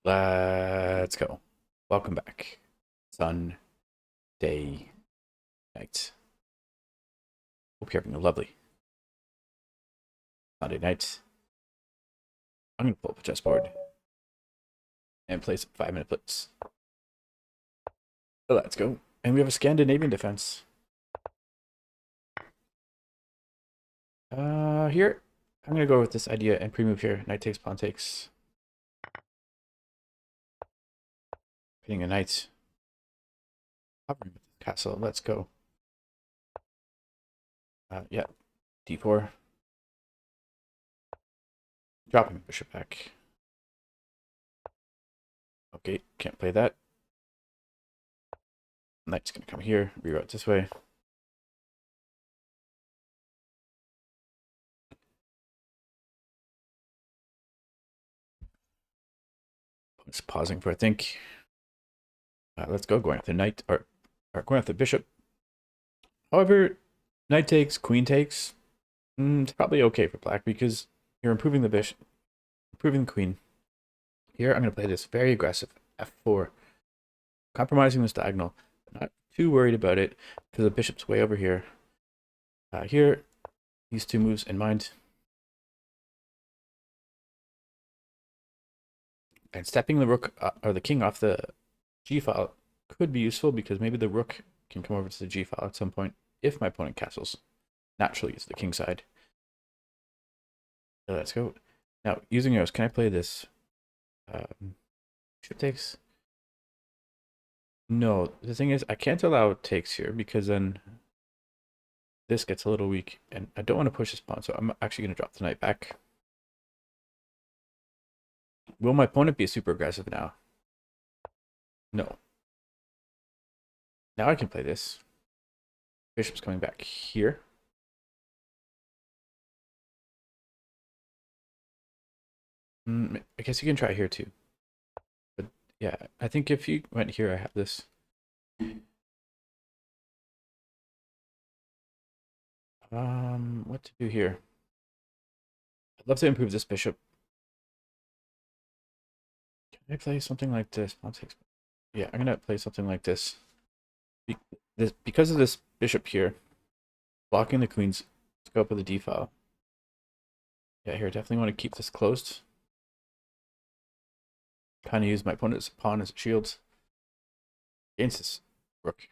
Let's go. Welcome back. Sun, day, night. Hope you're having a lovely Sunday night. I'm going to pull up a chessboard and play some 5-minute blitz. So let's go. And we have a Scandinavian defense. Here, I'm going to go with this idea and pre-move here. Knight takes, pawn takes. Hitting a knight. Hovering with this castle. Let's go. Yeah, d4. Dropping bishop back. Okay, can't play that. Knight's going to come here, reroute this way. Just pausing for a think. Let's go, going after knight, or going after bishop. However, knight takes, queen takes. It's probably okay for black because you're improving the bishop, improving the queen. Here, I'm going to play this very aggressive f4, compromising this diagonal. Not too worried about it because the bishop's way over here. Here, these two moves in mind. And stepping the rook or the king off the g file could be useful because maybe the rook can come over to the g file at some point if my opponent castles. Naturally, it's the king side. So let's go. Now, using arrows, can I play this? Bishop takes. No, the thing is, I can't allow takes here because then this gets a little weak, and I don't want to push this pawn, so I'm actually going to drop the knight back. Will my opponent be super aggressive now? No. Now I can play this. Bishop's coming back here. I guess you can try here too. But yeah, I think if you went here, I have this. What to do here? I'd love to improve this bishop. Can I play something like this? Yeah, I'm gonna play something like this. Because of this bishop here, blocking the queen's scope of the d file. Yeah, here, definitely want to keep this closed. Kind of use my opponent's pawn as a shield against this rook.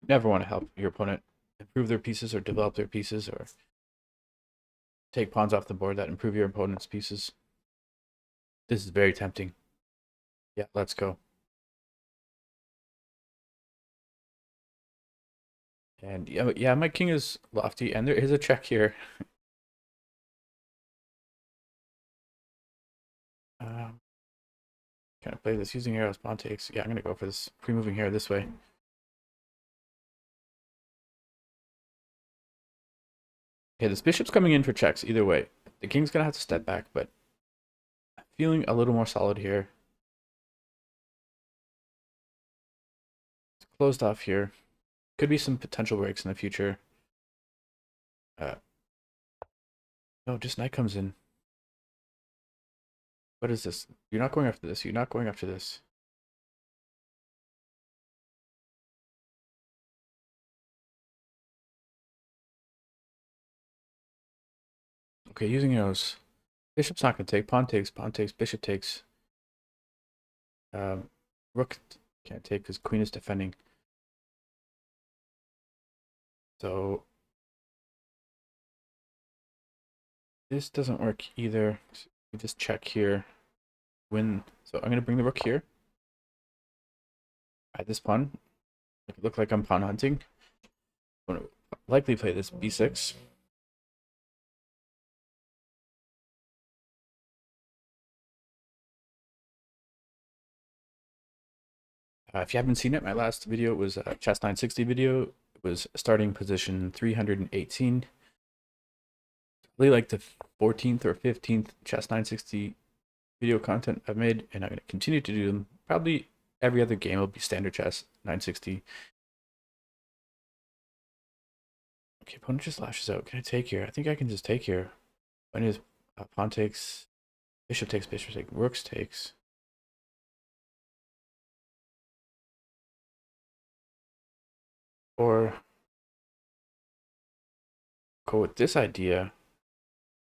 Never want to help your opponent improve their pieces or develop their pieces or take pawns off the board that improve your opponent's pieces. This is very tempting. Yeah, let's go. And yeah, my king is lofty, and there is a check here. Can I play this using arrows, pawn takes? Yeah, I'm gonna go for this pre-moving here this way. Okay, this bishop's coming in for checks either way. The king's gonna have to step back, but I'm feeling a little more solid here. It's closed off here. Could be some potential breaks in the future. No, just knight comes in. What is this? You're not going after this. You're not going after this. Okay, using arrows. Bishop's not going to take. Pawn takes, bishop takes. Rook can't take because queen is defending. So this doesn't work either. We just check here. Win. So I'm going to bring the rook here. Hide this pawn. Make it look like I'm pawn hunting. I'm going to likely play this b6. If you haven't seen it, my last video was a chess 960 video. It was starting position 318. Really like the 14th or 15th chess 960 video content I've made, and I'm going to continue to do them. Probably every other game will be standard chess 960. Okay, opponent just lashes out. Can I take here? I think I can just take here. When his pawn takes. bishop takes, rooks takes. Or go with this idea.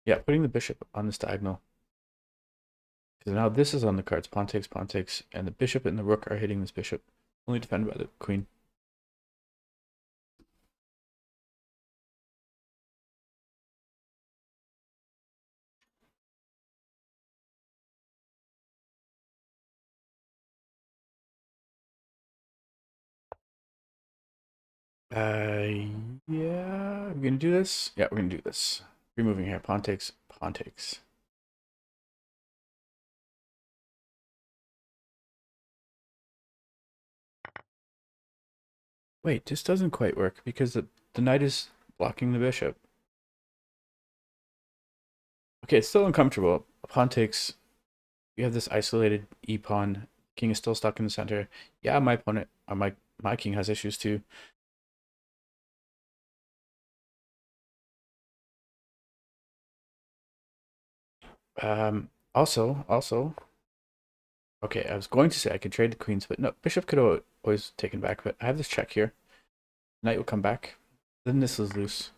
Yeah, putting the bishop on this diagonal. Because now this is on the cards. Pawn takes, and the bishop and the rook are hitting this bishop. Only defended by the queen. Yeah, we're gonna do this. Yeah, we're gonna do this. Removing here. Pawn takes, pawn takes. Wait, this doesn't quite work because the knight is blocking the bishop. Okay, it's still uncomfortable. Pawn takes. We have this isolated e pawn. King is still stuck in the center. Yeah, my opponent, my king has issues too. Also, okay, I was going to say I could trade the queens, but no, bishop could always taken back. But I have this check here. Knight will come back. Then this is loose.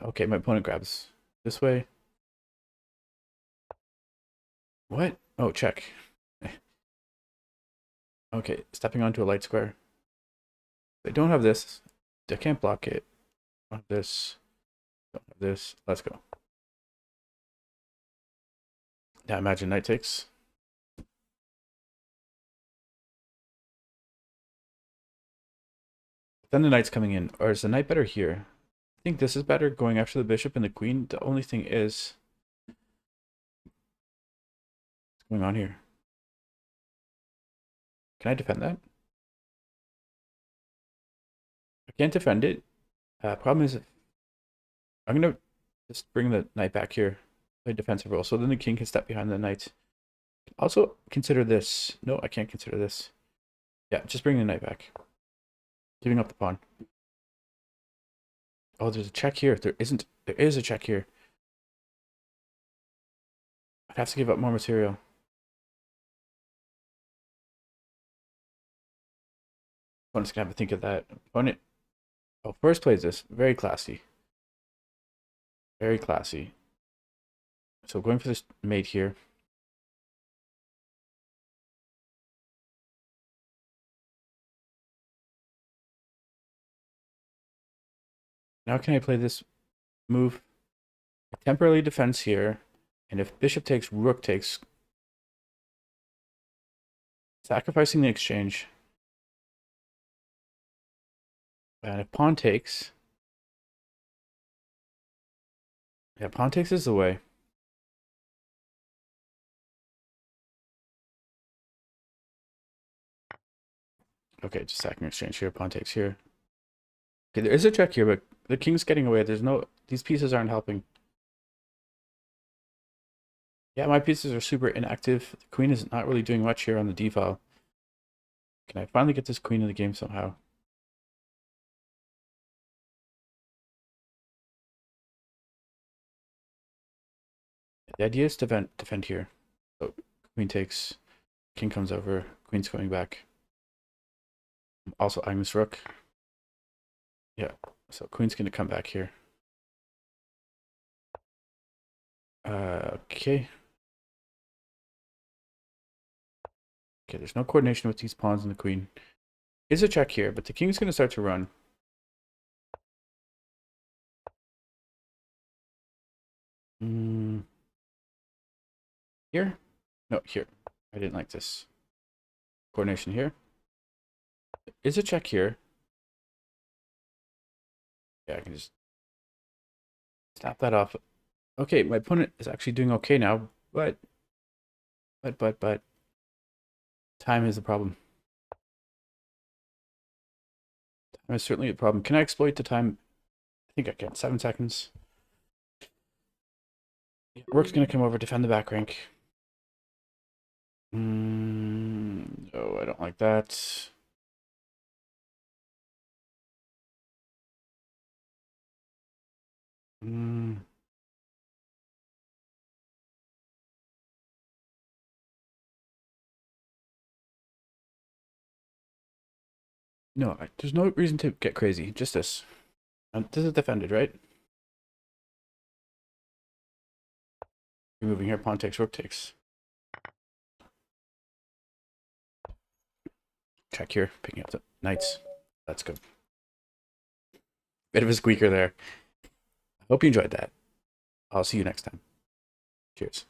Okay, my opponent grabs this way. What? Oh, check. Okay, stepping onto a light square. They don't have this. I can't block it. Don't have this. Don't have this. Let's go. Now imagine knight takes. Then the knight's coming in. Or is the knight better here? I think this is better, going after the bishop and the queen. The only thing is, what's going on here? Can I defend that? I can't defend it. Problem is, I'm going to just bring the knight back here. Play defensive role. So then the king can step behind the knight. Also, consider this. No, I can't consider this. Yeah, just bring the knight back. Giving up the pawn. Oh, there's a check here. There isn't. There is a check here. I'd have to give up more material. Opponent's gonna have to think of that. Opponent. Oh, first plays this. Very classy. Very classy. So going for this mate here. Now can I play this move? Temporarily defends here. And if bishop takes, rook takes. Sacrificing the exchange. And if pawn takes. Yeah, pawn takes is the way. Okay, just sacking exchange here. Pawn takes here. Okay, there is a check here, but the king's getting away. There's no... These pieces aren't helping. Yeah, my pieces are super inactive. The queen is not really doing much here on the d file. Can I finally get this queen in the game somehow? The idea is to defend here. So queen takes, king comes over, queen's coming back. Also eyeing this rook. Yeah, so queen's going to come back here. Okay. Okay, there's no coordination with these pawns and the queen. Is a check here, but the king's going to start to run. Here? No, here. I didn't like this. Coordination here. Is a check here. Yeah, I can just snap that off. Okay, my opponent is actually doing okay now, but time is the problem. Time is certainly a problem. Can I exploit the time? I think I can. 7 seconds. Rook's gonna come over, defend the back rank. Oh, I don't like that. No, there's no reason to get crazy. Just this. And this is defended, right? You're moving here. Pawn takes, rook takes. Check here. Picking up the knights. That's good. Bit of a squeaker there. Hope you enjoyed that. I'll see you next time. Cheers.